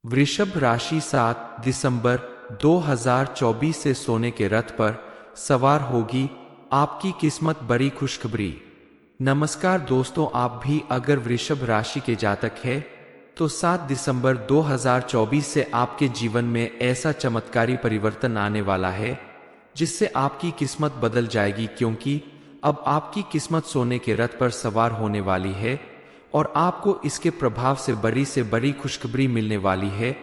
वृषभ राशि 7 दिसंबर 2024 से सोने के रथ पर सवार होगी। आपकी किस्मत बड़ी खुशखबरी। नमस्कार दोस्तों, आप भी अगर वृषभ राशि के जातक हैं तो 7 दिसंबर 2024 से आपके जीवन में ऐसा चमत्कारी परिवर्तन आने वाला है जिससे आपकी किस्मत बदल जाएगी, क्योंकि अब आपकी किस्मत सोने के रथ पर सवार होने वाली है और आपको इसके प्रभाव से बड़ी खुशखबरी मिलने वाली है।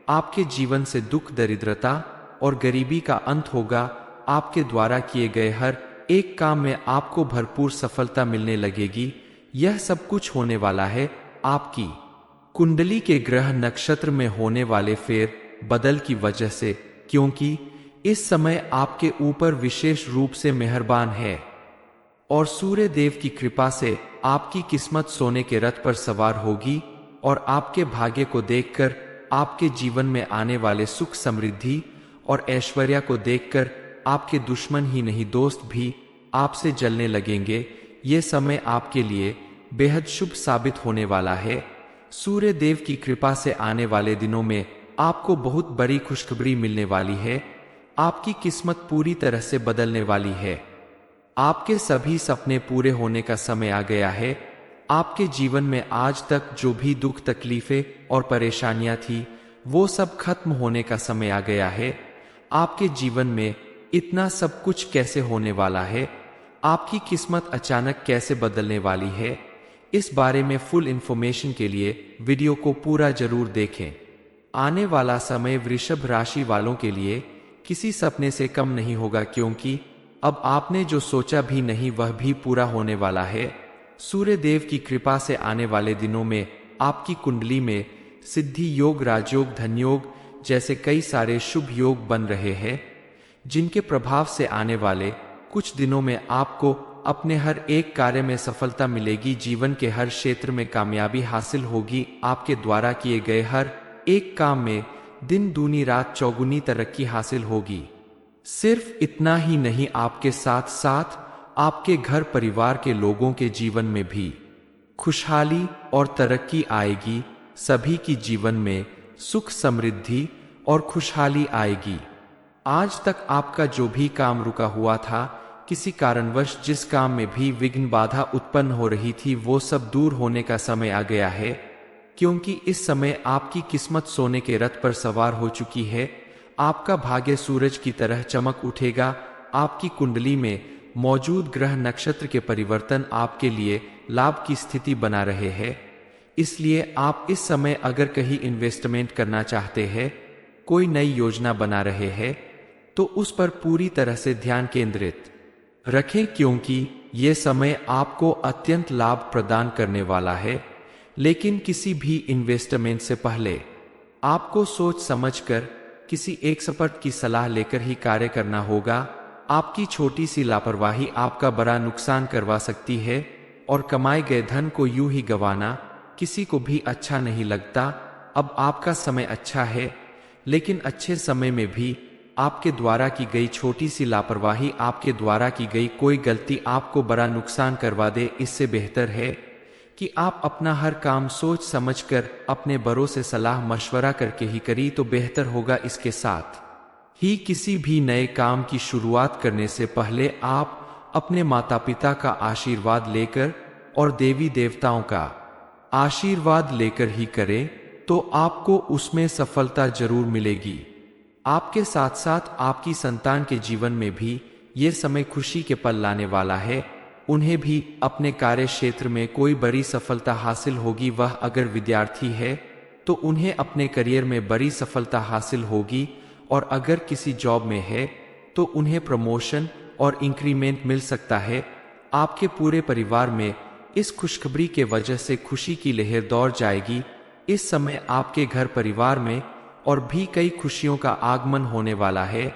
आपके जीवन से दुख, दरिद्रता और गरीबी का अंत होगा। आपके द्वारा किए गए हर एक काम में आपको भरपूर सफलता मिलने लगेगी। यह सब कुछ होने वाला है आपकी कुंडली के ग्रह नक्षत्र में होने वाले फेर बदल की वजह से, क्योंकि इस समय आपके ऊपर विशेष रूप से मेहरबान है और सूर्य देव की कृपा से आपकी किस्मत सोने के रथ पर सवार होगी और आपके भाग्य को देखकर आपके जीवन में आने वाले सुख, समृद्धि और ऐश्वर्य को देखकर आपके दुश्मन ही नहीं, दोस्त भी आपसे जलने लगेंगे। ये समय आपके लिए बेहद शुभ साबित होने वाला है। सूर्य देव की कृपा से आने वाले दिनों में आपको बहुत बड़ी खुशखबरी मिलने वाली है। आपकी किस्मत पूरी तरह से बदलने वाली है। आपके सभी सपने पूरे होने का समय आ गया है। आपके जीवन में आज तक जो भी दुख, तकलीफें और परेशानियां थी, वो सब खत्म होने का समय आ गया है। आपके जीवन में इतना सब कुछ कैसे होने वाला है, आपकी किस्मत अचानक कैसे बदलने वाली है, इस बारे में फुल इंफॉर्मेशन के लिए वीडियो को पूरा जरूर देखें। आने वाला समय वृषभ राशि वालों के लिए किसी सपने से कम नहीं होगा, क्योंकि अब आपने जो सोचा भी नहीं वह भी पूरा होने वाला है। सूर्य देव की कृपा से आने वाले दिनों में आपकी कुंडली में सिद्धि योग, राजयोग, धनयोग जैसे कई सारे शुभ योग बन रहे हैं, जिनके प्रभाव से आने वाले कुछ दिनों में आपको अपने हर एक कार्य में सफलता मिलेगी। जीवन के हर क्षेत्र में कामयाबी हासिल होगी। आपके द्वारा किए गए हर एक काम में दिन दूनी रात चौगुनी तरक्की हासिल होगी। सिर्फ इतना ही नहीं, आपके साथ साथ आपके घर परिवार के लोगों के जीवन में भी खुशहाली और तरक्की आएगी। सभी की जीवन में सुख, समृद्धि और खुशहाली आएगी। आज तक आपका जो भी काम रुका हुआ था, किसी कारणवश जिस काम में भी विघ्न, बाधा उत्पन्न हो रही थी, वो सब दूर होने का समय आ गया है, क्योंकि इस समय आपकी किस्मत सोने के रथ पर सवार हो चुकी है। आपका भाग्य सूरज की तरह चमक उठेगा। आपकी कुंडली में मौजूद ग्रह नक्षत्र के परिवर्तन आपके लिए लाभ की स्थिति बना रहे हैं। इसलिए आप इस समय अगर कहीं इन्वेस्टमेंट करना चाहते हैं, कोई नई योजना बना रहे हैं, तो उस पर पूरी तरह से ध्यान केंद्रित रखें, क्योंकि ये समय आपको अत्यंत लाभ प्रदान करने वाला है। लेकिन किसी भी इन्वेस्टमेंट से पहले आपको सोच समझकर किसी एक्सपर्ट की सलाह लेकर ही कार्य करना होगा। आपकी छोटी सी लापरवाही आपका बड़ा नुकसान करवा सकती है और कमाए गए धन को यूं ही गंवाना किसी को भी अच्छा नहीं लगता। अब आपका समय अच्छा है, लेकिन अच्छे समय में भी आपके द्वारा की गई छोटी सी लापरवाही, आपके द्वारा की गई कोई गलती आपको बड़ा नुकसान करवा दे। इससे बेहतर है कि आप अपना हर काम सोच समझकर अपने बड़ों से सलाह मशवरा करके ही करी तो बेहतर होगा। इसके साथ ही किसी भी नए काम की शुरुआत करने से पहले आप अपने माता पिता का आशीर्वाद लेकर और देवी देवताओं का आशीर्वाद लेकर ही करें, तो आपको उसमें सफलता जरूर मिलेगी। आपके साथ साथ आपकी संतान के जीवन में भी ये समय खुशी के पल लाने वाला है। उन्हें भी अपने कार्य क्षेत्र में कोई बड़ी सफलता हासिल होगी। वह अगर विद्यार्थी है तो उन्हें अपने करियर में बड़ी सफलता हासिल होगी, और अगर किसी जॉब में है तो उन्हें प्रमोशन और इंक्रीमेंट मिल सकता है। आपके पूरे परिवार में इस खुशखबरी के वजह से खुशी की लहर दौड़ जाएगी। इस समय आपके घर परिवार में और भी कई खुशियों का आगमन होने वाला है,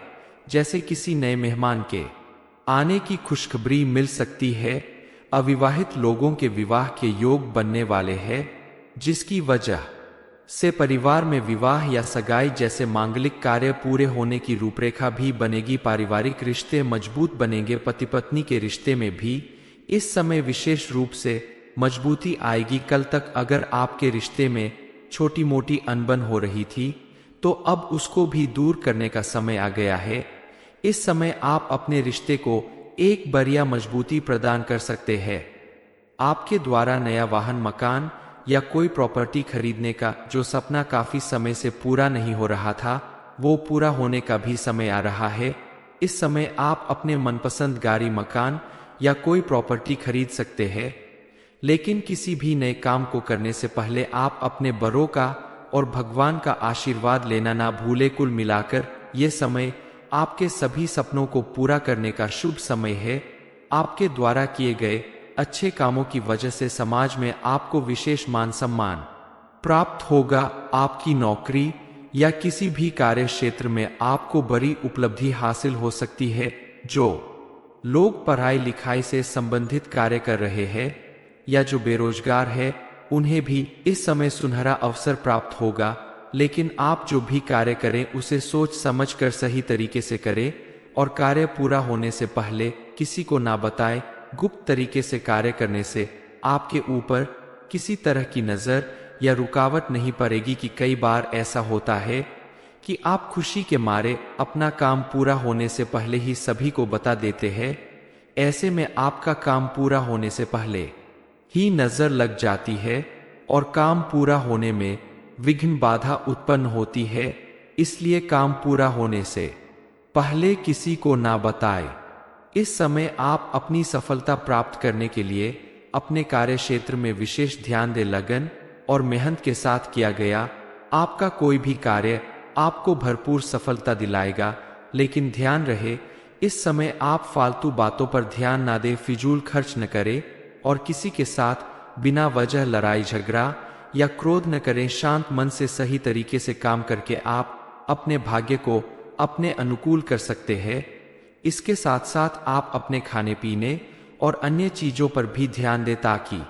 जैसे किसी नए मेहमान के आने की खुशखबरी मिल सकती है। अविवाहित लोगों के विवाह के योग बनने वाले हैं, जिसकी वजह से परिवार में विवाह या सगाई जैसे मांगलिक कार्य पूरे होने की रूपरेखा भी बनेगी। पारिवारिक रिश्ते मजबूत बनेंगे। पति पत्नी के रिश्ते में भी इस समय विशेष रूप से मजबूती आएगी। कल तक अगर आपके रिश्ते में छोटी मोटी अनबन हो रही थी, तो अब उसको भी दूर करने का समय आ गया है। इस समय आप अपने रिश्ते को एक बढ़िया मजबूती प्रदान कर सकते हैं। आपके द्वारा नया वाहन, मकान या कोई प्रॉपर्टी खरीदने का जो सपना काफी समय से पूरा नहीं हो रहा था, वो पूरा होने का भी समय आ रहा है। इस समय आप अपने मनपसंद गाड़ी, मकान या कोई प्रॉपर्टी खरीद सकते हैं। लेकिन किसी भी नए काम को करने से पहले आप अपने बड़ों का और भगवान का आशीर्वाद लेना ना भूले। कुल मिलाकर ये समय आपके सभी सपनों को पूरा करने का शुभ समय है। आपके द्वारा किए गए अच्छे कामों की वजह से समाज में आपको विशेष मान सम्मान प्राप्त होगा। आपकी नौकरी या किसी भी कार्य क्षेत्र में आपको बड़ी उपलब्धि हासिल हो सकती है। जो लोग पढ़ाई लिखाई से संबंधित कार्य कर रहे हैं या जो बेरोजगार है, उन्हें भी इस समय सुनहरा अवसर प्राप्त होगा। लेकिन आप जो भी कार्य करें उसे सोच समझ कर सही तरीके से करें और कार्य पूरा होने से पहले किसी को ना बताएं। गुप्त तरीके से कार्य करने से आपके ऊपर किसी तरह की नजर या रुकावट नहीं पड़ेगी। कि कई बार ऐसा होता है कि आप खुशी के मारे अपना काम पूरा होने से पहले ही सभी को बता देते हैं। ऐसे में आपका काम पूरा होने से पहले ही नजर लग जाती है और काम पूरा होने में विघ्न, बाधा उत्पन्न होती है। इसलिए काम पूरा होने से पहले किसी को ना बताएं। इस समय आप अपनी सफलता प्राप्त करने के लिए अपने कार्य क्षेत्र में विशेष ध्यान दें। लगन और मेहनत के साथ किया गया आपका कोई भी कार्य आपको भरपूर सफलता दिलाएगा। लेकिन ध्यान रहे, इस समय आप फालतू बातों पर ध्यान ना दें, फिजूल खर्च न करें और किसी के साथ बिना वजह लड़ाई झगड़ा या क्रोध न करें। शांत मन से सही तरीके से काम करके आप अपने भाग्य को अपने अनुकूल कर सकते हैं। इसके साथ साथ आप अपने खाने पीने और अन्य चीजों पर भी ध्यान दें ताकि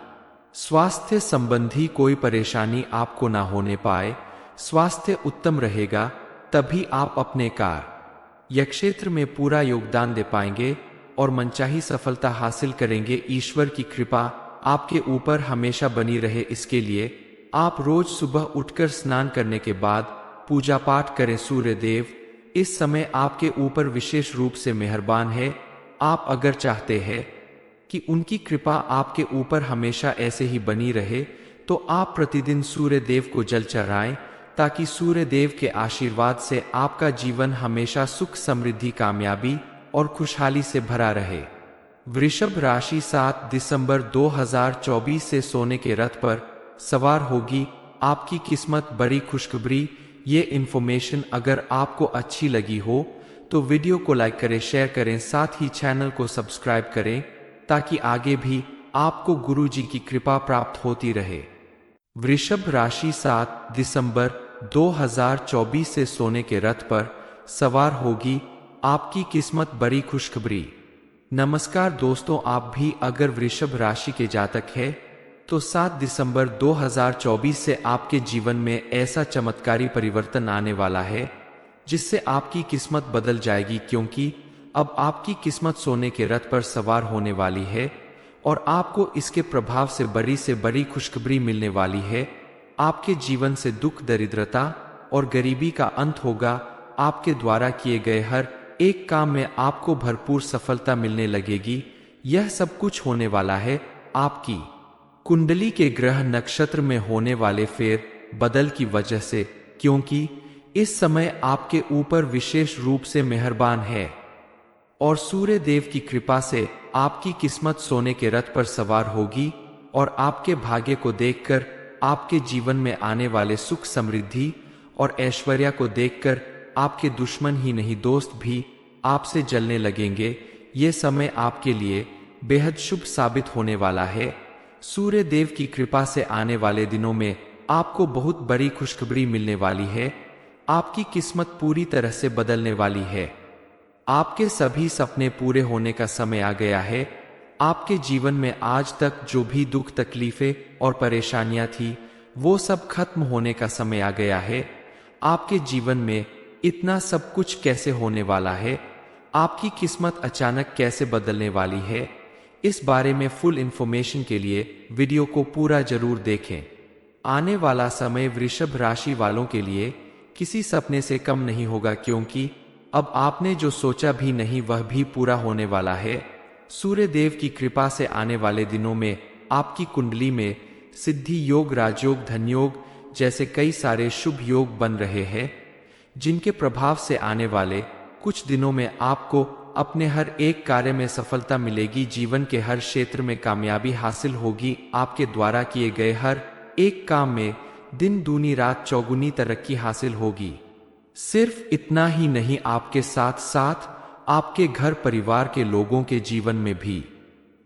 स्वास्थ्य संबंधी कोई परेशानी आपको ना होने पाए। स्वास्थ्य उत्तम रहेगा तभी आप अपने कार्य या क्षेत्र में पूरा योगदान दे पाएंगे और मनचाही सफलता हासिल करेंगे। ईश्वर की कृपा आपके ऊपर हमेशा बनी रहे, इसके लिए आप रोज सुबह उठकर स्नान करने के बाद पूजा पाठ करें। सूर्य देव इस समय आपके ऊपर विशेष रूप से मेहरबान है। आप अगर चाहते हैं कि उनकी कृपा आपके ऊपर हमेशा ऐसे ही बनी रहे, तो आप प्रतिदिन सूर्य देव को जल चढ़ाएं ताकि सूर्य देव के आशीर्वाद से आपका जीवन हमेशा सुख, समृद्धि, कामयाबी और खुशहाली से भरा रहे। वृषभ राशि 7 दिसंबर 2024 से सोने के रथ पर सवार होगी। आपकी किस्मत बड़ी खुशखबरी। ये इन्फॉर्मेशन अगर आपको अच्छी लगी हो तो वीडियो को लाइक करें, शेयर करें, साथ ही चैनल को सब्सक्राइब करें ताकि आगे भी आपको गुरु जी की कृपा प्राप्त होती रहे। वृषभ राशि 7 दिसंबर 2024 से सोने के रथ पर सवार होगी। आपकी किस्मत बड़ी खुशखबरी। नमस्कार दोस्तों, आप भी अगर वृषभ राशि के जातक हैं तो 7 दिसंबर 2024 से आपके जीवन में ऐसा चमत्कारी परिवर्तन आने वाला है जिससे आपकी किस्मत बदल जाएगी। क्योंकि अब आपकी किस्मत सोने के रथ पर सवार होने वाली है और आपको इसके प्रभाव से बड़ी खुशखबरी मिलने वाली है। आपके जीवन से दुख, दरिद्रता और गरीबी का अंत होगा। आपके द्वारा किए गए हर एक काम में आपको भरपूर सफलता मिलने लगेगी। यह सब कुछ होने वाला है आपकी कुंडली के ग्रह नक्षत्र में होने वाले फेर बदल की वजह से, क्योंकि इस समय आपके ऊपर विशेष रूप से मेहरबान है और सूर्य देव की कृपा से आपकी किस्मत सोने के रथ पर सवार होगी और आपके भाग्य को देखकर, आपके जीवन में आने वाले सुख, समृद्धि और ऐश्वर्य को देखकर आपके दुश्मन ही नहीं, दोस्त भी आपसे जलने लगेंगे। ये समय आपके लिए बेहद शुभ साबित होने वाला है। सूर्य देव की कृपा से आने वाले दिनों में आपको बहुत बड़ी खुशखबरी मिलने वाली है। आपकी किस्मत पूरी तरह से बदलने वाली है। आपके सभी सपने पूरे होने का समय आ गया है। आपके जीवन में आज तक जो भी दुख, तकलीफें और परेशानियां थी, वो सब खत्म होने का समय आ गया है। आपके जीवन में इतना सब कुछ कैसे होने वाला है? आपकी किस्मत अचानक कैसे बदलने वाली है? इस बारे में फुल इंफॉर्मेशन के लिए वीडियो को पूरा जरूर देखें। आने वाला समय वृषभ राशि वालों के लिए किसी सपने से कम नहीं होगा, क्योंकि अब आपने जो सोचा भी नहीं वह भी पूरा होने वाला है। सूर्य देव की कृपा से आने वाले दिनों में आपकी कुंडली में सिद्धि योग, राजयोग, धन योग जैसे कई सारे शुभ योग बन रहे हैं, जिनके प्रभाव से आने वाले कुछ दिनों में आपको अपने हर एक कार्य में सफलता मिलेगी। जीवन के हर क्षेत्र में कामयाबी हासिल होगी। आपके द्वारा किए गए हर एक काम में दिन दूनी रात चौगुनी तरक्की हासिल होगी। सिर्फ इतना ही नहीं, आपके साथ साथ आपके घर परिवार के लोगों के जीवन में भी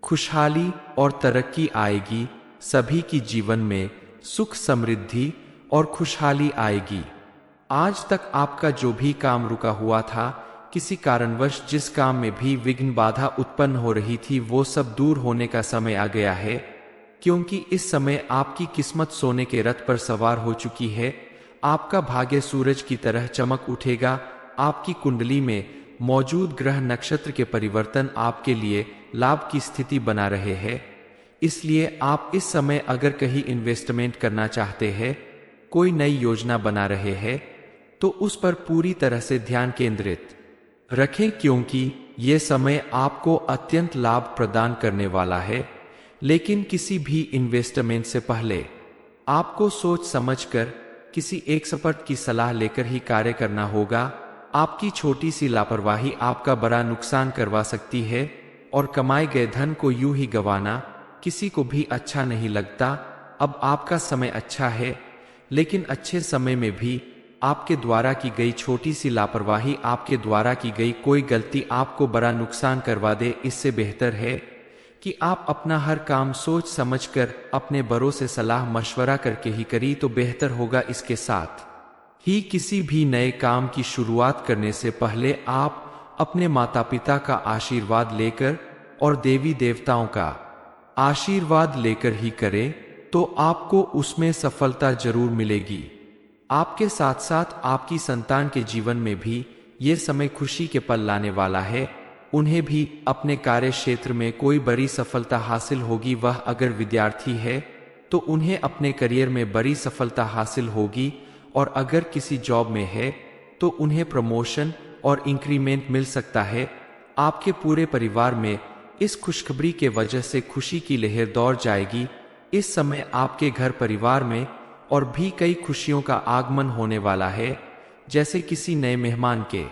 खुशहाली और तरक्की आएगी। सभी की जीवन में सुख, समृद्धि और खुशहाली आएगी। आज तक आपका जो भी काम रुका हुआ था, किसी कारणवश जिस काम में भी विघ्न बाधा उत्पन्न हो रही थी, वो सब दूर होने का समय आ गया है, क्योंकि इस समय आपकी किस्मत सोने के रथ पर सवार हो चुकी है। आपका भाग्य सूरज की तरह चमक उठेगा। आपकी कुंडली में मौजूद ग्रह नक्षत्र के परिवर्तन आपके लिए लाभ की स्थिति बना रहे हैं। इसलिए आप इस समय अगर कहीं इन्वेस्टमेंट करना चाहते हैं, कोई नई योजना बना रहे हैं, तो उस पर पूरी तरह से ध्यान केंद्रित रखें, क्योंकि ये समय आपको अत्यंत लाभ प्रदान करने वाला है। लेकिन किसी भी इन्वेस्टमेंट से पहले आपको सोच समझकर किसी एक्सपर्ट की सलाह लेकर ही कार्य करना होगा। आपकी छोटी सी लापरवाही आपका बड़ा नुकसान करवा सकती है, और कमाए गए धन को यूं ही गंवाना किसी को भी अच्छा नहीं लगता। अब आपका समय अच्छा है, लेकिन अच्छे समय में भी आपके द्वारा की गई छोटी सी लापरवाही, आपके द्वारा की गई कोई गलती आपको बड़ा नुकसान करवा दे। इससे बेहतर है कि आप अपना हर काम सोच समझकर अपने बड़ों से सलाह मशवरा करके ही करी तो बेहतर होगा। इसके साथ ही किसी भी नए काम की शुरुआत करने से पहले आप अपने माता पिता का आशीर्वाद लेकर और देवी देवताओं का आशीर्वाद लेकर ही करें, तो आपको उसमें सफलता जरूर मिलेगी। आपके साथ साथ आपकी संतान के जीवन में भी ये समय खुशी के पल लाने वाला है। उन्हें भी अपने कार्य क्षेत्र में कोई बड़ी सफलता हासिल होगी। वह अगर विद्यार्थी है तो उन्हें अपने करियर में बड़ी सफलता हासिल होगी, और अगर किसी जॉब में है तो उन्हें प्रमोशन और इंक्रीमेंट मिल सकता है। आपके पूरे परिवार में इस खुशखबरी के वजह से खुशी की लहर दौड़ जाएगी। इस समय आपके घर परिवार में और भी कई खुशियों का आगमन होने वाला है, जैसे किसी नए मेहमान के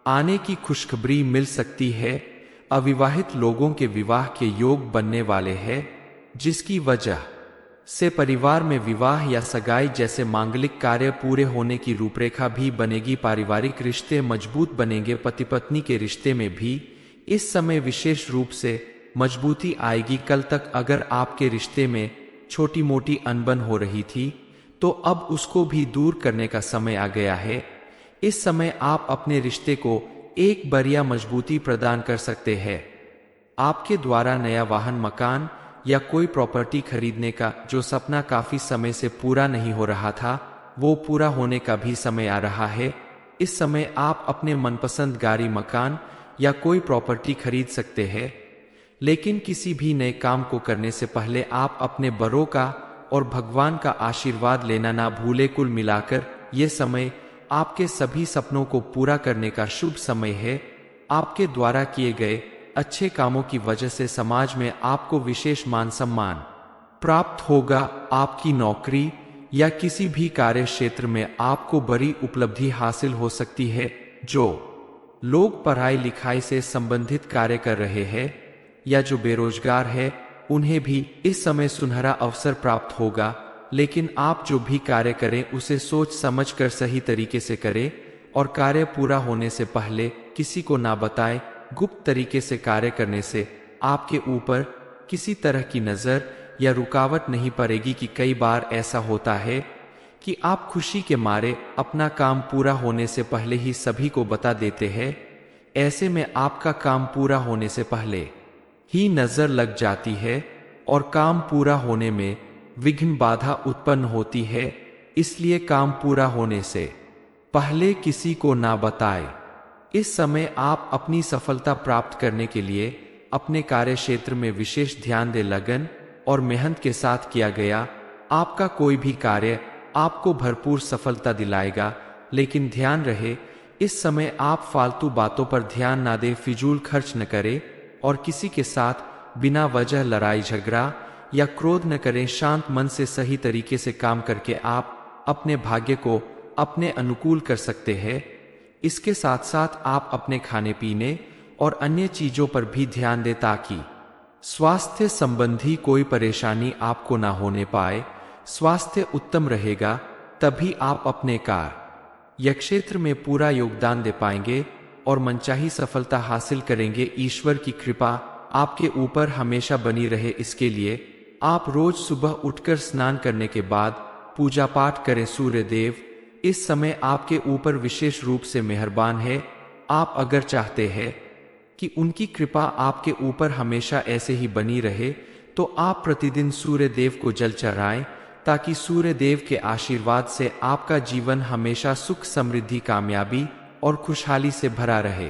आने की खुशखबरी मिल सकती है। अविवाहित लोगों के विवाह के योग बनने वाले हैं, जिसकी वजह से परिवार में विवाह या सगाई जैसे मांगलिक कार्य पूरे होने की रूपरेखा भी बनेगी। पारिवारिक रिश्ते मजबूत बनेंगे। पति पत्नी के रिश्ते में भी इस समय विशेष रूप से मजबूती आएगी। कल तक अगर आपके रिश्ते में छोटी मोटी अनबन हो रही थी, तो अब उसको भी दूर करने का समय आ गया है। इस समय आप अपने रिश्ते को एक बढ़िया मजबूती प्रदान कर सकते हैं। आपके द्वारा नया वाहन, मकान या कोई प्रॉपर्टी खरीदने का जो सपना काफी समय से पूरा नहीं हो रहा था, वो पूरा होने का भी समय आ रहा है। इस समय आप अपने मनपसंद गाड़ी, मकान या कोई प्रॉपर्टी खरीद सकते हैं। लेकिन किसी भी नए काम को करने से पहले आप अपने बड़ों का और भगवान का आशीर्वाद लेना ना भूले। कुल मिलाकर ये समय आपके सभी सपनों को पूरा करने का शुभ समय है। आपके द्वारा किए गए अच्छे कामों की वजह से समाज में आपको विशेष मान सम्मान प्राप्त होगा। आपकी नौकरी या किसी भी कार्य क्षेत्र में आपको बड़ी उपलब्धि हासिल हो सकती है। जो लोग पढ़ाई लिखाई से संबंधित कार्य कर रहे हैं या जो बेरोजगार है, उन्हें भी इस समय सुनहरा अवसर प्राप्त होगा। लेकिन आप जो भी कार्य करें उसे सोच समझकर सही तरीके से करें, और कार्य पूरा होने से पहले किसी को ना बताएं। गुप्त तरीके से कार्य करने से आपके ऊपर किसी तरह की नजर या रुकावट नहीं पड़ेगी। कि कई बार ऐसा होता है कि आप खुशी के मारे अपना काम पूरा होने से पहले ही सभी को बता देते हैं। ऐसे में आपका काम पूरा होने से पहले ही नजर लग जाती है और काम पूरा होने में विघ्न बाधा उत्पन्न होती है। इसलिए काम पूरा होने से पहले किसी को ना बताएं। इस समय आप अपनी सफलता प्राप्त करने के लिए अपने कार्य क्षेत्र में विशेष ध्यान दें। लगन और मेहनत के साथ किया गया आपका कोई भी कार्य आपको भरपूर सफलता दिलाएगा। लेकिन ध्यान रहे, इस समय आप फालतू बातों पर ध्यान ना दें, फिजूल खर्च न करें और किसी के साथ बिना वजह लड़ाई झगड़ा या क्रोध न करें। शांत मन से सही तरीके से काम करके आप अपने भाग्य को अपने अनुकूल कर सकते हैं। इसके साथ साथ आप अपने खाने पीने और अन्य चीजों पर भी ध्यान दें ताकि स्वास्थ्य संबंधी कोई परेशानी आपको ना होने पाए। स्वास्थ्य उत्तम रहेगा तभी आप अपने कार्य क्षेत्र में पूरा योगदान दे पाएंगे और मनचाही सफलता हासिल करेंगे। ईश्वर की कृपा आपके ऊपर हमेशा बनी रहे, इसके लिए आप रोज सुबह उठकर स्नान करने के बाद पूजा पाठ करें। सूर्य देव इस समय आपके ऊपर विशेष रूप से मेहरबान है। आप अगर चाहते हैं कि उनकी कृपा आपके ऊपर हमेशा ऐसे ही बनी रहे तो आप प्रतिदिन सूर्य देव को जल चढ़ाएं ताकि सूर्य देव के आशीर्वाद से आपका जीवन हमेशा सुख समृद्धि कामयाबी और खुशहाली से भरा रहे।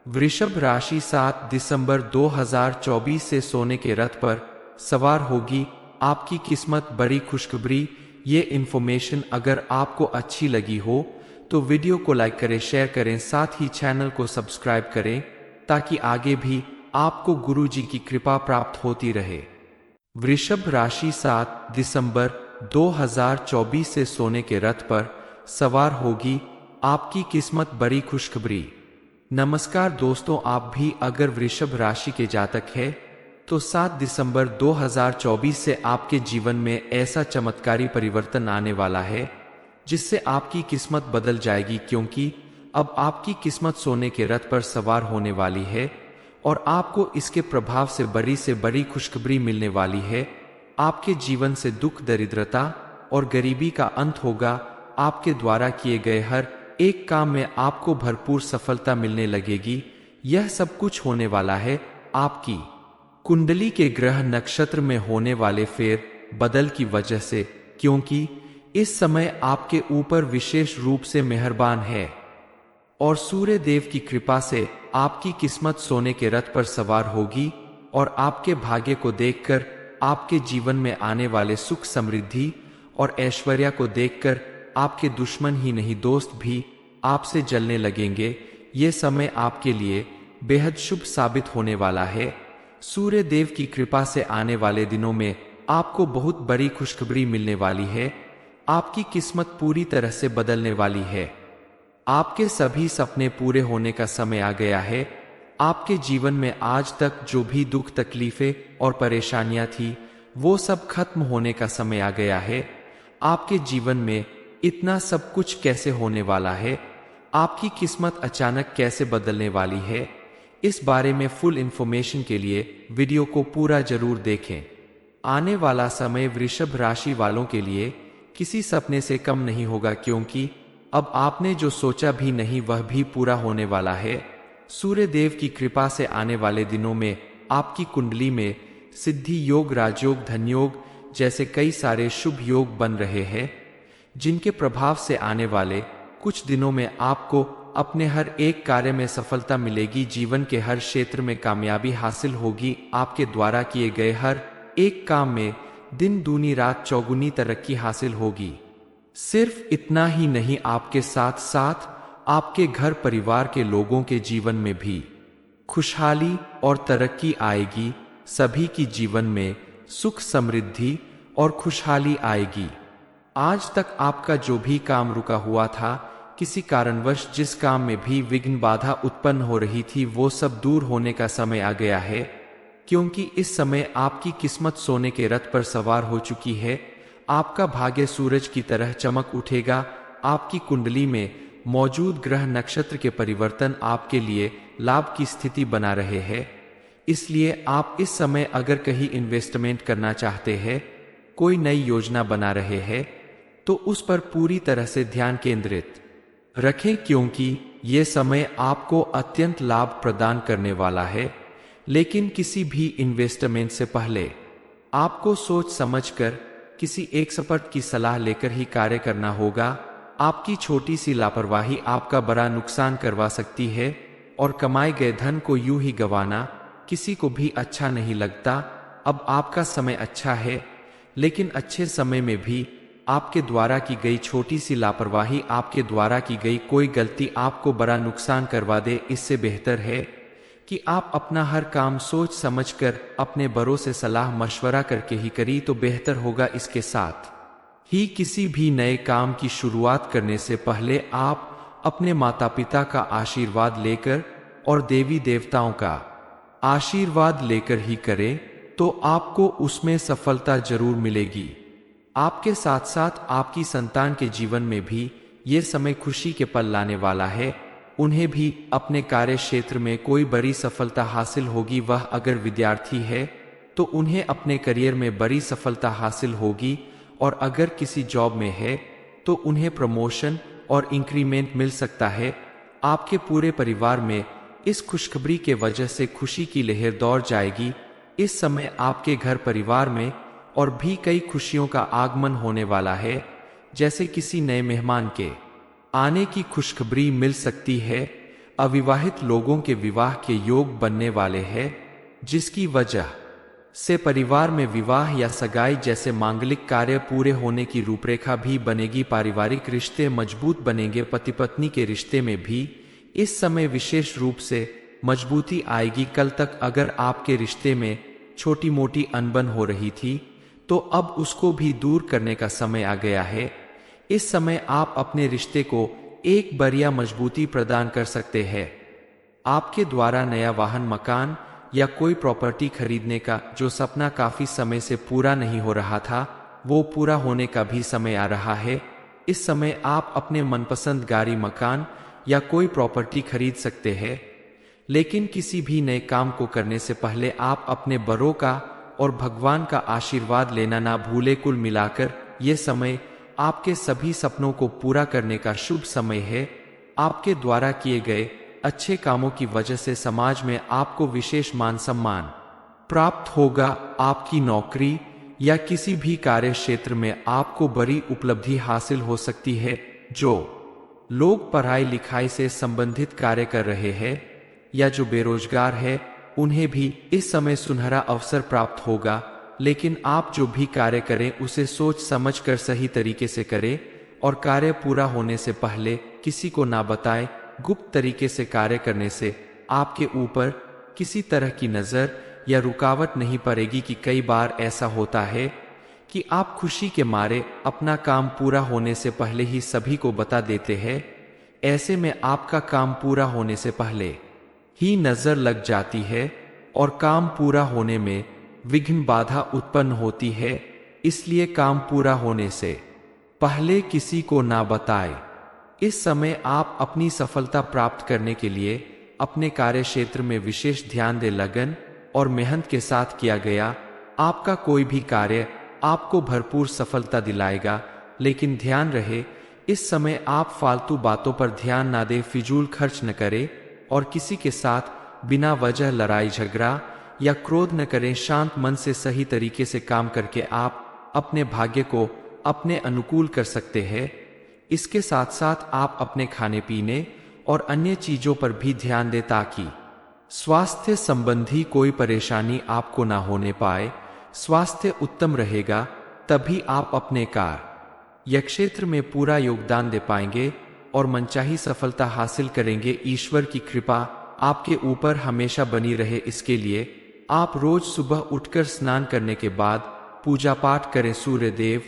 वृषभ राशि 7 दिसंबर 2024 से सोने के रथ पर सवार होगी। आपकी किस्मत बड़ी खुशखबरी। ये इन्फॉर्मेशन अगर आपको अच्छी लगी हो तो वीडियो को लाइक करें, शेयर करें, साथ ही चैनल को सब्सक्राइब करें ताकि आगे भी आपको गुरु जी की कृपा प्राप्त होती रहे। वृषभ राशि 7 दिसंबर 2024 से सोने के रथ पर सवार होगी। आपकी किस्मत बड़ी खुशखबरी। नमस्कार दोस्तों, आप भी अगर वृषभ राशि के जातक हैं तो 7 दिसंबर 2024 से आपके जीवन में ऐसा चमत्कारी परिवर्तन आने वाला है जिससे आपकी किस्मत बदल जाएगी, क्योंकि अब आपकी किस्मत सोने के रथ पर सवार होने वाली है और आपको इसके प्रभाव से बड़ी खुशखबरी मिलने वाली है। आपके जीवन से दुख, दरिद्रता और गरीबी का अंत होगा। आपके द्वारा किए गए हर एक काम में आपको भरपूर सफलता मिलने लगेगी। यह सब कुछ होने वाला है आपकी कुंडली के ग्रह नक्षत्र में होने वाले फेर बदल की वजह से, क्योंकि इस समय आपके ऊपर विशेष रूप से मेहरबान है और सूर्य देव की कृपा से आपकी किस्मत सोने के रथ पर सवार होगी और आपके भाग्य को देखकर आपके जीवन में आने वाले सुख समृद्धि और ऐश्वर्य को देखकर आपके दुश्मन ही नहीं दोस्त भी आपसे जलने लगेंगे। ये समय आपके लिए बेहद शुभ साबित होने वाला है। सूर्य देव की कृपा से आने वाले दिनों में आपको बहुत बड़ी खुशखबरी मिलने वाली है। आपकी किस्मत पूरी तरह से बदलने वाली है। आपके सभी सपने पूरे होने का समय आ गया है। आपके जीवन में आज तक जो भी दुख, तकलीफें और परेशानियां थी वो सब खत्म होने का समय आ गया है। आपके जीवन में इतना सब कुछ कैसे होने वाला है, आपकी किस्मत अचानक कैसे बदलने वाली है, इस बारे में फुल इंफॉर्मेशन के लिए वीडियो को पूरा जरूर देखें। आने वाला समय वृषभ राशि वालों के लिए किसी सपने से कम नहीं होगा, क्योंकि अब आपने जो सोचा भी नहीं वह भी पूरा होने वाला है। सूर्य देव की कृपा से आने वाले दिनों में आपकी कुंडली में सिद्धि योग, राजयोग, धन योग जैसे कई सारे शुभ योग बन रहे हैं, जिनके प्रभाव से आने वाले कुछ दिनों में आपको अपने हर एक कार्य में सफलता मिलेगी। जीवन के हर क्षेत्र में कामयाबी हासिल होगी। आपके द्वारा किए गए हर एक काम में दिन दूनी रात चौगुनी तरक्की हासिल होगी। सिर्फ इतना ही नहीं, आपके साथ साथ आपके घर परिवार के लोगों के जीवन में भी खुशहाली और तरक्की आएगी। सभी की जीवन में सुख, समृद्धि और खुशहाली आएगी। आज तक आपका जो भी काम रुका हुआ था, किसी कारणवश जिस काम में भी विघ्न बाधा उत्पन्न हो रही थी, वो सब दूर होने का समय आ गया है, क्योंकि इस समय आपकी किस्मत सोने के रथ पर सवार हो चुकी है। आपका भाग्य सूरज की तरह चमक उठेगा। आपकी कुंडली में मौजूद ग्रह नक्षत्र के परिवर्तन आपके लिए लाभ की स्थिति बना रहे हैं। इसलिए आप इस समय अगर कहीं इन्वेस्टमेंट करना चाहते हैं, कोई नई योजना बना रहे हैं, तो उस पर पूरी तरह से ध्यान केंद्रित रखें, क्योंकि ये समय आपको अत्यंत लाभ प्रदान करने वाला है। लेकिन किसी भी इन्वेस्टमेंट से पहले आपको सोच समझकर किसी एक्सपर्ट की सलाह लेकर ही कार्य करना होगा। आपकी छोटी सी लापरवाही आपका बड़ा नुकसान करवा सकती है और कमाए गए धन को यूं ही गंवाना किसी को भी अच्छा नहीं लगता। अब आपका समय अच्छा है, लेकिन अच्छे समय में भी आपके द्वारा की गई छोटी सी लापरवाही, आपके द्वारा की गई कोई गलती आपको बड़ा नुकसान करवा दे। इससे बेहतर है कि आप अपना हर काम सोच समझकर अपने बड़ों से सलाह मशवरा करके ही करी तो बेहतर होगा। इसके साथ ही किसी भी नए काम की शुरुआत करने से पहले आप अपने माता पिता का आशीर्वाद लेकर और देवी देवताओं का आशीर्वाद लेकर ही करें, तो आपको उसमें सफलता जरूर मिलेगी। आपके साथ साथ आपकी संतान के जीवन में भी ये समय खुशी के पल लाने वाला है। उन्हें भी अपने कार्य क्षेत्र में कोई बड़ी सफलता हासिल होगी। वह अगर विद्यार्थी है तो उन्हें अपने करियर में बड़ी सफलता हासिल होगी, और अगर किसी जॉब में है तो उन्हें प्रमोशन और इंक्रीमेंट मिल सकता है। आपके पूरे परिवार में इस खुशखबरी के वजह से खुशी की लहर दौड़ जाएगी। इस समय आपके घर परिवार में और भी कई खुशियों का आगमन होने वाला है, जैसे किसी नए मेहमान के आने की खुशखबरी मिल सकती है। अविवाहित लोगों के विवाह के योग बनने वाले हैं, जिसकी वजह से परिवार में विवाह या सगाई जैसे मांगलिक कार्य पूरे होने की रूपरेखा भी बनेगी। पारिवारिक रिश्ते मजबूत बनेंगे। पति पत्नी के रिश्ते में भी इस समय विशेष रूप से मजबूती आएगी। कल तक अगर आपके रिश्ते में छोटी मोटी अनबन हो रही थी तो अब उसको भी दूर करने का समय आ गया है। इस समय आप अपने रिश्ते को एक बढ़िया मजबूती प्रदान कर सकते हैं। आपके द्वारा नया वाहन, मकान या कोई प्रॉपर्टी खरीदने का जो सपना काफी समय से पूरा नहीं हो रहा था, वो पूरा होने का भी समय आ रहा है। इस समय आप अपने मनपसंद गाड़ी, मकान या कोई प्रॉपर्टी खरीद सकते हैं। लेकिन किसी भी नए काम को करने से पहले आप अपने बड़ों का और भगवान का आशीर्वाद लेना ना भूले। कुल मिलाकर ये समय आपके सभी सपनों को पूरा करने का शुभ समय है। आपके द्वारा किए गए अच्छे कामों की वजह से समाज में आपको विशेष मान सम्मान प्राप्त होगा। आपकी नौकरी या किसी भी कार्य क्षेत्र में आपको बड़ी उपलब्धि हासिल हो सकती है। जो लोग पढ़ाई लिखाई से संबंधित कार्य कर रहे हैं या जो बेरोजगार है, उन्हें भी इस समय सुनहरा अवसर प्राप्त होगा। लेकिन आप जो भी कार्य करें उसे सोच समझ कर सही तरीके से करें, और कार्य पूरा होने से पहले किसी को ना बताएं। गुप्त तरीके से कार्य करने से आपके ऊपर किसी तरह की नजर या रुकावट नहीं पड़ेगी। कि कई बार ऐसा होता है कि आप खुशी के मारे अपना काम पूरा होने से पहले ही सभी को बता देते हैं। ऐसे में आपका काम पूरा होने से पहले ही नजर लग जाती है और काम पूरा होने में विघ्न, बाधा उत्पन्न होती है। इसलिए काम पूरा होने से पहले किसी को ना बताएं। इस समय आप अपनी सफलता प्राप्त करने के लिए अपने कार्य क्षेत्र में विशेष ध्यान दें। लगन और मेहनत के साथ किया गया आपका कोई भी कार्य आपको भरपूर सफलता दिलाएगा। लेकिन ध्यान रहे, इस समय आप फालतू बातों पर ध्यान ना दें, फिजूल खर्च न करें और किसी के साथ बिना वजह लड़ाई झगड़ा या क्रोध न करें। शांत मन से सही तरीके से काम करके आप अपने भाग्य को अपने अनुकूल कर सकते हैं। इसके साथ साथ आप अपने खाने पीने और अन्य चीजों पर भी ध्यान दें ताकि स्वास्थ्य संबंधी कोई परेशानी आपको ना होने पाए। स्वास्थ्य उत्तम रहेगा तभी आप अपने कार्य क्षेत्र में पूरा योगदान दे पाएंगे और मनचाही सफलता हासिल करेंगे। ईश्वर की कृपा आपके ऊपर हमेशा बनी रहे, इसके लिए आप रोज सुबह उठकर स्नान करने के बाद पूजा पाठ करें। सूर्य देव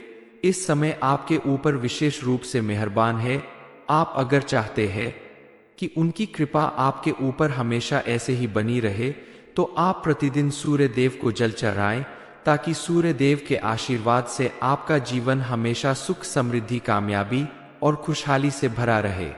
इस समय आपके ऊपर विशेष रूप से मेहरबान है। आप अगर चाहते हैं कि उनकी कृपा आपके ऊपर हमेशा ऐसे ही बनी रहे तो आप प्रतिदिन सूर्य देव को जल चढ़ाएं, ताकि सूर्य देव के आशीर्वाद से आपका जीवन हमेशा सुख, समृद्धि, कामयाबी और खुशहाली से भरा रहे।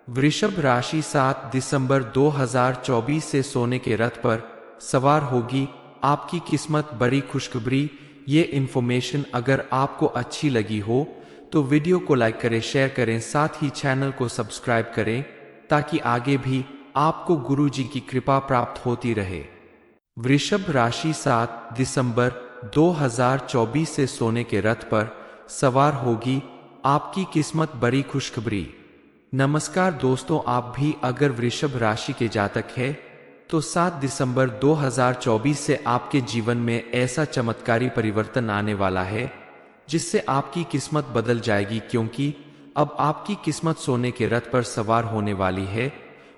वृषभ राशि 7 दिसंबर 2024 से सोने के रथ पर सवार होगी। आपकी किस्मत बड़ी खुशखबरी। ये इन्फॉर्मेशन अगर आपको अच्छी लगी हो तो वीडियो को लाइक करें, शेयर करें, साथ ही चैनल को सब्सक्राइब करें ताकि आगे भी आपको गुरुजी की कृपा प्राप्त होती रहे। वृषभ राशि 7 दिसंबर 2024 से सोने के रथ पर सवार होगी। आपकी किस्मत बड़ी खुशखबरी। नमस्कार दोस्तों, आप भी अगर वृषभ राशि के जातक हैं तो 7 दिसंबर 2024 से आपके जीवन में ऐसा चमत्कारी परिवर्तन आने वाला है जिससे आपकी किस्मत बदल जाएगी, क्योंकि अब आपकी किस्मत सोने के रथ पर सवार होने वाली है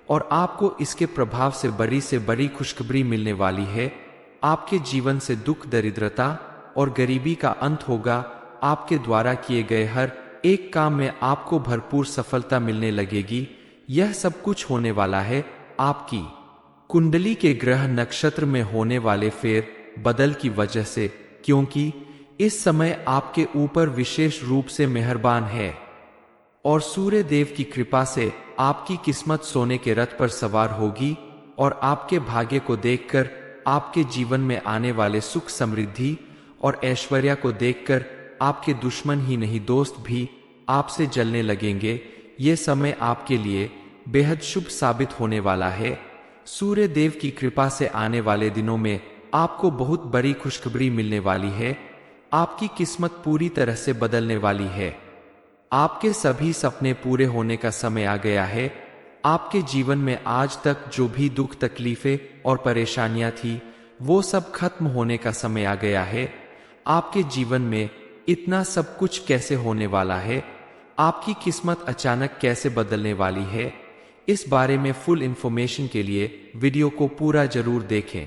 और आपको इसके प्रभाव से बड़ी खुशखबरी मिलने वाली है। आपके जीवन से दुख, दरिद्रता और गरीबी का अंत होगा। आपके द्वारा किए गए हर एक काम में आपको भरपूर सफलता मिलने लगेगी। यह सब कुछ होने वाला है आपकी कुंडली के ग्रह नक्षत्र में होने वाले फेर बदल की वजह से, क्योंकि इस समय आपके ऊपर विशेष रूप से मेहरबान है और सूर्य देव की कृपा से आपकी किस्मत सोने के रथ पर सवार होगी और आपके भाग्य को देखकर आपके जीवन में आने वाले सुख, समृद्धि और ऐश्वर्य को देखकर आपके दुश्मन ही नहीं, दोस्त भी आपसे जलने लगेंगे। ये समय आपके लिए बेहद शुभ साबित होने वाला है। सूर्य देव की कृपा से आने वाले दिनों में आपको बहुत बड़ी खुशखबरी मिलने वाली है। आपकी किस्मत पूरी तरह से बदलने वाली है। आपके सभी सपने पूरे होने का समय आ गया है। आपके जीवन में आज तक जो भी दुख, तकलीफें और परेशानियां थी, वो सब खत्म होने का समय आ गया है। आपके जीवन में इतना सब कुछ कैसे होने वाला है? आपकी किस्मत अचानक कैसे बदलने वाली है? इस बारे में फुल इंफॉर्मेशन के लिए वीडियो को पूरा जरूर देखें।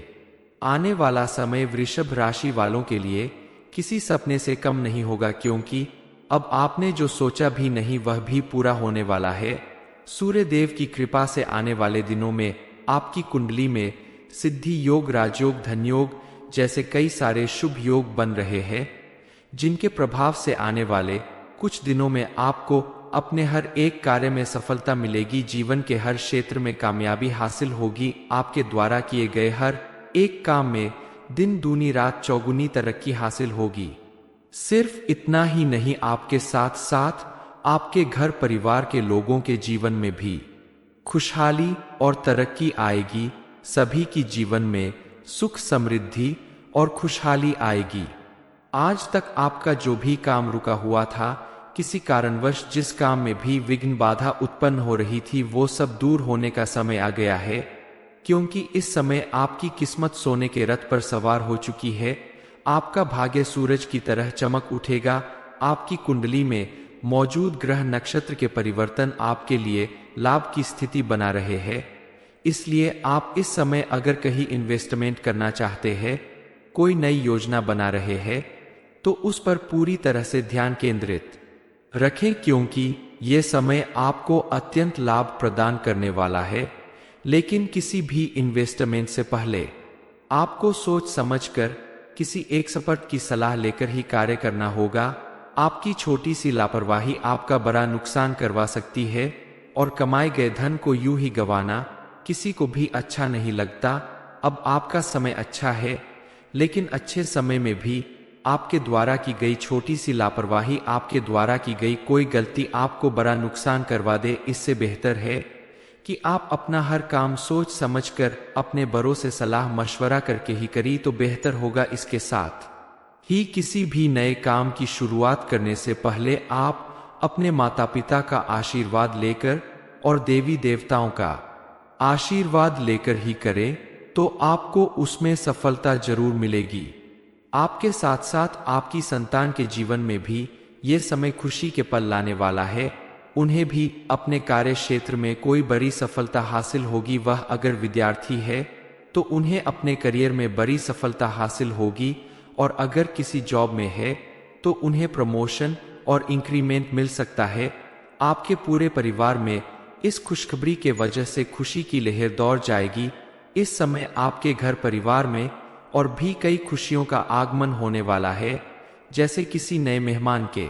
आने वाला समय वृषभ राशि वालों के लिए किसी सपने से कम नहीं होगा, क्योंकि अब आपने जो सोचा भी नहीं वह भी पूरा होने वाला है। सूर्य देव की कृपा से आने वाले दिनों में आपकी कुंडली में सिद्धि योग, राजयोग, धनयोग जैसे कई सारे शुभ योग बन रहे हैं, जिनके प्रभाव से आने वाले कुछ दिनों में आपको अपने हर एक कार्य में सफलता मिलेगी। जीवन के हर क्षेत्र में कामयाबी हासिल होगी। आपके द्वारा किए गए हर एक काम में दिन दूनी रात चौगुनी तरक्की हासिल होगी। सिर्फ इतना ही नहीं, आपके साथ साथ आपके घर परिवार के लोगों के जीवन में भी खुशहाली और तरक्की आएगी। सभी की जीवन में सुख, समृद्धि और खुशहाली आएगी। आज तक आपका जो भी काम रुका हुआ था, किसी कारणवश जिस काम में भी विघ्न, बाधा उत्पन्न हो रही थी, वो सब दूर होने का समय आ गया है, क्योंकि इस समय आपकी किस्मत सोने के रथ पर सवार हो चुकी है। आपका भाग्य सूरज की तरह चमक उठेगा। आपकी कुंडली में मौजूद ग्रह नक्षत्र के परिवर्तन आपके लिए लाभ की स्थिति बना रहे हैं। इसलिए आप इस समय अगर कहीं इन्वेस्टमेंट करना चाहते हैं, कोई नई योजना बना रहे हैं, तो उस पर पूरी तरह से ध्यान केंद्रित रखें, क्योंकि ये समय आपको अत्यंत लाभ प्रदान करने वाला है। लेकिन किसी भी इन्वेस्टमेंट से पहले आपको सोच समझकर किसी एक्सपर्ट की सलाह लेकर ही कार्य करना होगा। आपकी छोटी सी लापरवाही आपका बड़ा नुकसान करवा सकती है और कमाए गए धन को यूं ही गंवाना किसी को भी अच्छा नहीं लगता। अब आपका समय अच्छा है, लेकिन अच्छे समय में भी आपके द्वारा की गई छोटी सी लापरवाही, आपके द्वारा की गई कोई गलती आपको बड़ा नुकसान करवा दे। इससे बेहतर है कि आप अपना हर काम सोच समझकर अपने बड़ों से सलाह मशवरा करके ही करी तो बेहतर होगा। इसके साथ ही किसी भी नए काम की शुरुआत करने से पहले आप अपने माता पिता का आशीर्वाद लेकर और देवी देवताओं का आशीर्वाद लेकर ही करें, तो आपको उसमें सफलता जरूर मिलेगी। आपके साथ साथ आपकी संतान के जीवन में भी ये समय खुशी के पल लाने वाला है। उन्हें भी अपने कार्य क्षेत्र में कोई बड़ी सफलता हासिल होगी। वह अगर विद्यार्थी है तो उन्हें अपने करियर में बड़ी सफलता हासिल होगी, और अगर किसी जॉब में है तो उन्हें प्रमोशन और इंक्रीमेंट मिल सकता है। आपके पूरे परिवार में इस खुशखबरी के वजह से खुशी की लहर दौड़ जाएगी। इस समय आपके घर परिवार में और भी कई खुशियों का आगमन होने वाला है, जैसे किसी नए मेहमान के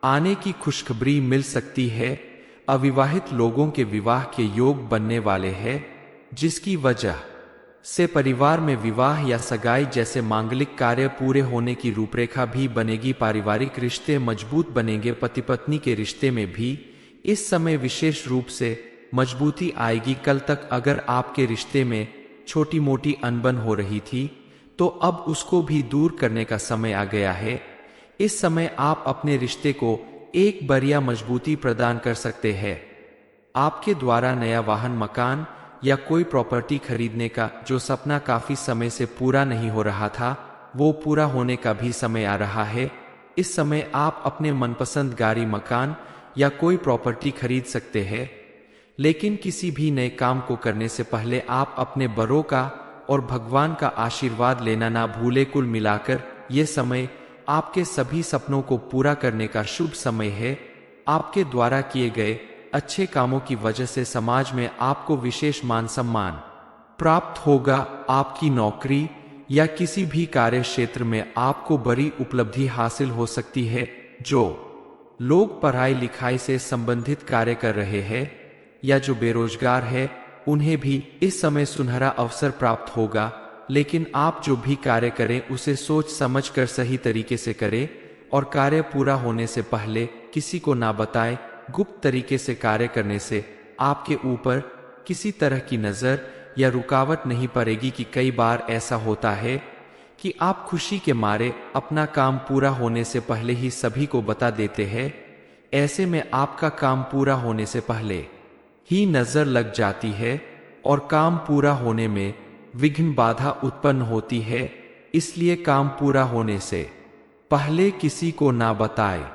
आने की खुशखबरी मिल सकती है। अविवाहित लोगों के विवाह के योग बनने वाले हैं, जिसकी वजह से परिवार में विवाह या सगाई जैसे मांगलिक कार्य पूरे होने की रूपरेखा भी बनेगी। पारिवारिक रिश्ते मजबूत बनेंगे। पति पत्नी के रिश्ते में भी इस समय विशेष रूप से मजबूती आएगी। कल तक अगर आपके रिश्ते में छोटी मोटी अनबन हो रही थी, तो अब उसको भी दूर करने का समय आ गया है। इस समय आप अपने रिश्ते को एक बढ़िया मजबूती प्रदान कर सकते हैं। आपके द्वारा नया वाहन, मकान या कोई प्रॉपर्टी खरीदने का जो सपना काफी समय से पूरा नहीं हो रहा था, वो पूरा होने का भी समय आ रहा है। इस समय आप अपने मनपसंद गाड़ी, मकान या कोई प्रॉपर्टी खरीद सकते हैं। लेकिन किसी भी नए काम को करने से पहले आप अपने बड़ों का और भगवान का आशीर्वाद लेना ना भूले। कुल मिलाकर ये समय आपके सभी सपनों को पूरा करने का शुभ समय है। आपके द्वारा किए गए अच्छे कामों की वजह से समाज में आपको विशेष मान सम्मान प्राप्त होगा। आपकी नौकरी या किसी भी कार्य क्षेत्र में आपको बड़ी उपलब्धि हासिल हो सकती है। जो लोग पढ़ाई लिखाई से संबंधित कार्य कर रहे हैं या जो बेरोजगार है, उन्हें भी इस समय सुनहरा अवसर प्राप्त होगा। लेकिन आप जो भी कार्य करें उसे सोच समझ कर सही तरीके से करें और कार्य पूरा होने से पहले किसी को ना बताएं। गुप्त तरीके से कार्य करने से आपके ऊपर किसी तरह की नजर या रुकावट नहीं पड़ेगी। कि कई बार ऐसा होता है कि आप खुशी के मारे अपना काम पूरा होने से पहले ही सभी को बता देते हैं। ऐसे में आपका काम पूरा होने से पहले ही नजर लग जाती है और काम पूरा होने में विघ्न बाधा उत्पन्न होती है। इसलिए काम पूरा होने से पहले किसी को ना बताएं।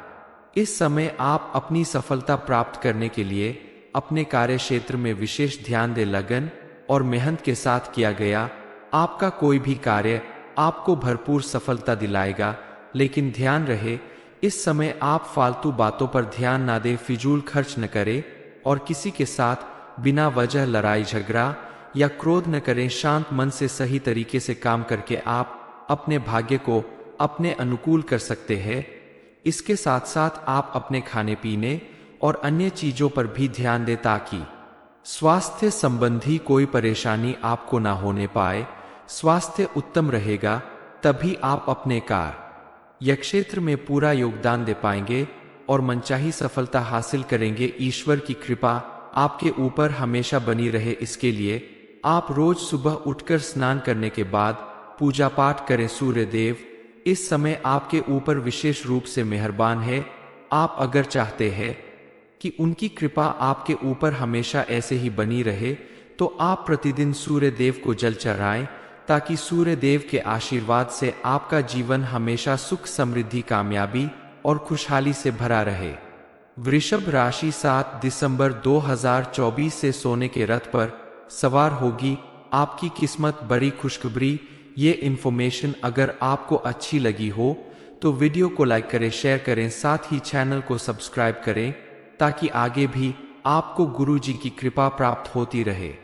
इस समय आप अपनी सफलता प्राप्त करने के लिए अपने कार्य क्षेत्र में विशेष ध्यान दे। लगन और मेहनत के साथ किया गया आपका कोई भी कार्य आपको भरपूर सफलता दिलाएगा। लेकिन ध्यान रहे, इस समय आप फालतू बातों पर ध्यान ना दें, फिजूल खर्च न करें और किसी के साथ बिना वजह लड़ाई झगड़ा या क्रोध न करें। शांत मन से सही तरीके से काम करके आप अपने भाग्य को अपने अनुकूल कर सकते हैं। इसके साथ साथ आप अपने खाने पीने और अन्य चीजों पर भी ध्यान दें ताकि स्वास्थ्य संबंधी कोई परेशानी आपको ना होने पाए। स्वास्थ्य उत्तम रहेगा तभी आप अपने कार्य या क्षेत्र में पूरा योगदान दे पाएंगे और मनचाही सफलता हासिल करेंगे। ईश्वर की कृपा आपके ऊपर हमेशा बनी रहे, इसके लिए आप रोज सुबह उठकर स्नान करने के बाद पूजा पाठ करें। सूर्य देव इस समय आपके ऊपर विशेष रूप से मेहरबान है। आप अगर चाहते हैं कि उनकी कृपा आपके ऊपर हमेशा ऐसे ही बनी रहे तो आप प्रतिदिन सूर्य देव को जल चढ़ाएं ताकि सूर्य देव के आशीर्वाद से आपका जीवन हमेशा सुख, समृद्धि, कामयाबी और खुशहाली से भरा रहे। वृषभ राशि 7 दिसंबर 2024 से सोने के रथ पर सवार होगी। आपकी किस्मत बड़ी खुशखबरी। ये इन्फॉर्मेशन अगर आपको अच्छी लगी हो तो वीडियो को लाइक करें, शेयर करें, साथ ही चैनल को सब्सक्राइब करें ताकि आगे भी आपको गुरु जी की कृपा प्राप्त होती रहे।